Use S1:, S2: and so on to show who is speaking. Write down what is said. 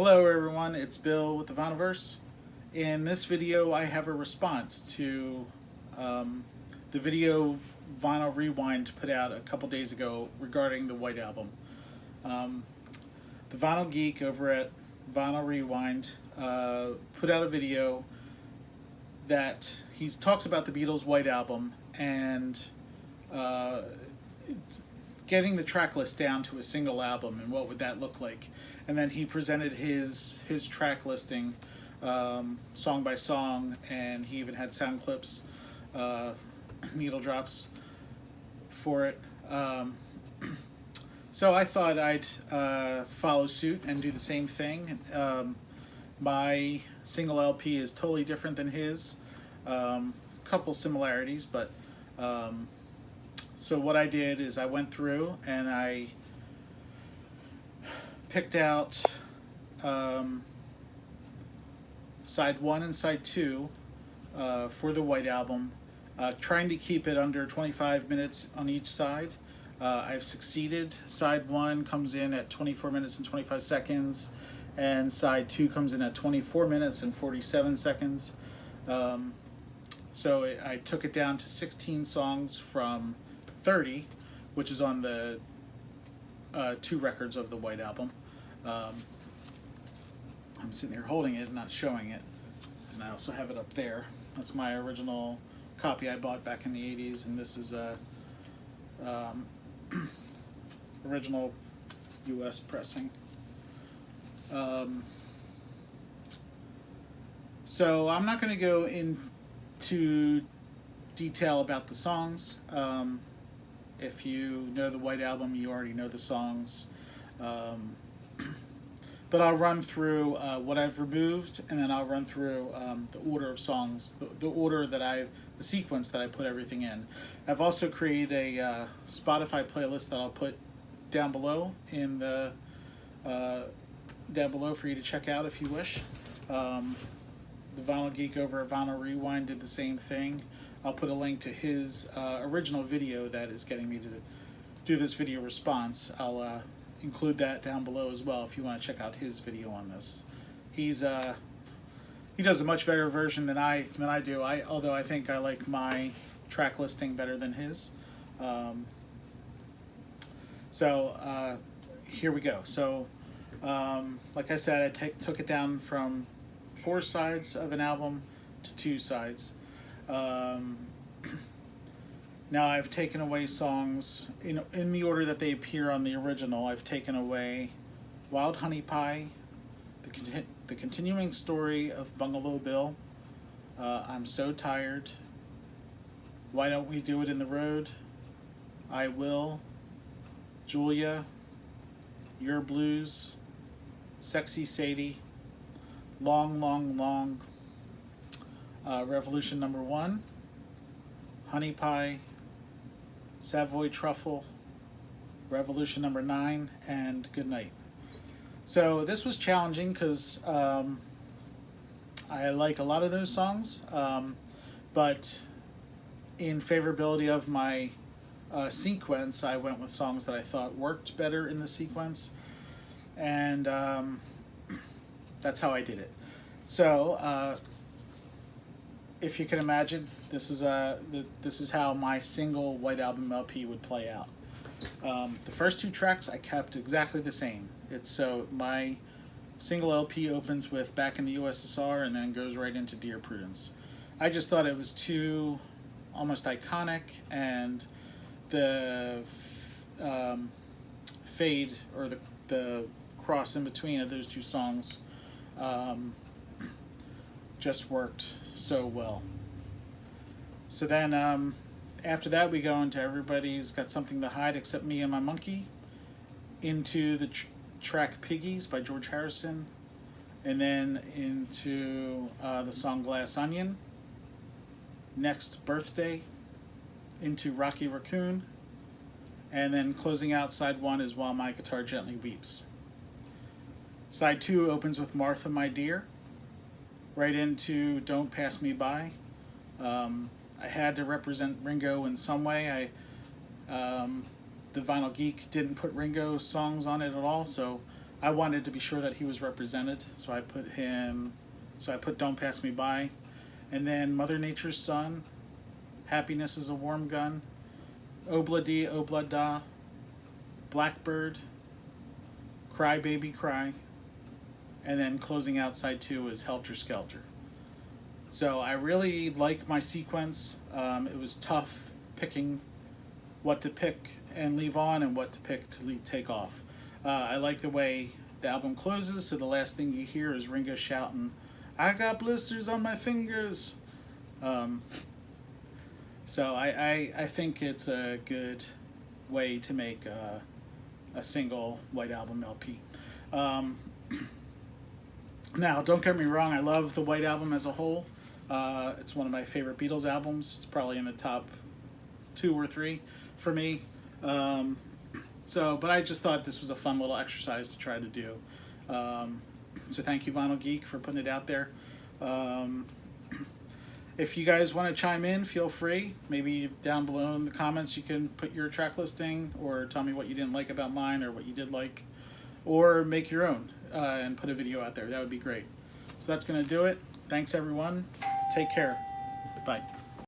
S1: Hello everyone, it's Bill with the Vinylverse. In this video I have a response to um, the video Vinyl Rewind put out a couple days ago regarding the White Album. Um, the Vinyl Geek over at Vinyl Rewind put out a video that he talks about the Beatles White Album and uh, getting the track list down to a single album and what would that look like. And then he presented his track listing song by song, and he even had sound clips, needle drops for it. So I thought I'd follow suit and do the same thing. My single LP is totally different than his. A couple similarities, but so what I did is I went through and I picked out side 1 and side 2 for the White Album, trying to keep it under 25 minutes on each side. I've succeeded. Side 1 comes in at 24 minutes and 25 seconds, and side 2 comes in at 24 minutes and 47 seconds. So I took it down to 16 songs from 30, which is on the 2 records of the White Album. I'm sitting here holding it, not showing it, and I also have it up there. That's my original copy I bought back in the 80s, and this is a original US pressing. So I'm not going to go into detail about the songs. If you know the White Album, you already know the songs. But I'll run through what I've removed, and then I'll run through the order of songs, the order that the sequence that I put everything in. I've also created a Spotify playlist that I'll put down below in the down below for you to check out if you wish. The Vinyl Geek over at Vinyl Rewind did the same thing. I'll put a link to his original video that is getting me to do this video response. I'll include that down below as well if you want to check out his video on this. He does a much better version than I do. Although I think I like my track listing better than his. So here we go. So like I said, I took it down from 4 sides of an album to 2 sides. Now I've taken away songs in the order that they appear on the original. I've taken away Wild Honey Pie, the continuing story of Bungalow Bill, I'm So Tired, Why Don't We Do It in the Road, I Will, Julia, Your Blues, Sexy Sadie, Long, Long, Long, Revolution Number 1, Honey Pie, Savoy Truffle, Revolution Number 9, and Good Night. So this was challenging because I like a lot of those songs, but in favorability of my sequence, I went with songs that I thought worked better in the sequence, and that's how I did it. So if you can imagine, this is how my single White Album LP would play out. The first 2 tracks I kept exactly the same. So my single LP opens with Back in the USSR and then goes right into Dear Prudence. I just thought it was too almost iconic, and the fade or the cross in between of those 2 songs just worked so well. So then after that we go into Everybody's Got Something to Hide Except Me and My Monkey, into the track Piggies by George Harrison, and then into the song Glass Onion, next Birthday, into Rocky Raccoon, and then closing out side 1 is While My Guitar Gently Weeps. Side 2 opens with Martha My Dear, right into Don't Pass Me By. I had to represent Ringo in some way. The Vinyl Geek didn't put Ringo songs on it at all, so I wanted to be sure that he was represented, so I put him. So I put "Don't Pass Me By," and then "Mother Nature's Son," "Happiness Is a Warm Gun," "Obla Di Obla Da," "Blackbird," "Cry Baby Cry," and then closing out side 2 is "Helter Skelter." So I really like my sequence. It was tough picking what to pick and leave on and what to pick to take off. I like the way the album closes, so the last thing you hear is Ringo shouting, "I got blisters on my fingers." So I think it's a good way to make a single White Album LP. Now, don't get me wrong, I love the White Album as a whole. It's one of my favorite Beatles albums. It's probably in the top 2 or 3 for me. But I just thought this was a fun little exercise to try to do. So thank you, Vinyl Geek, for putting it out there. If you guys want to chime in, feel free. Maybe down below in the comments you can put your track listing or tell me what you didn't like about mine or what you did like. Or make your own and put a video out there. That would be great. So that's going to do it. Thanks, everyone. Take care. Bye.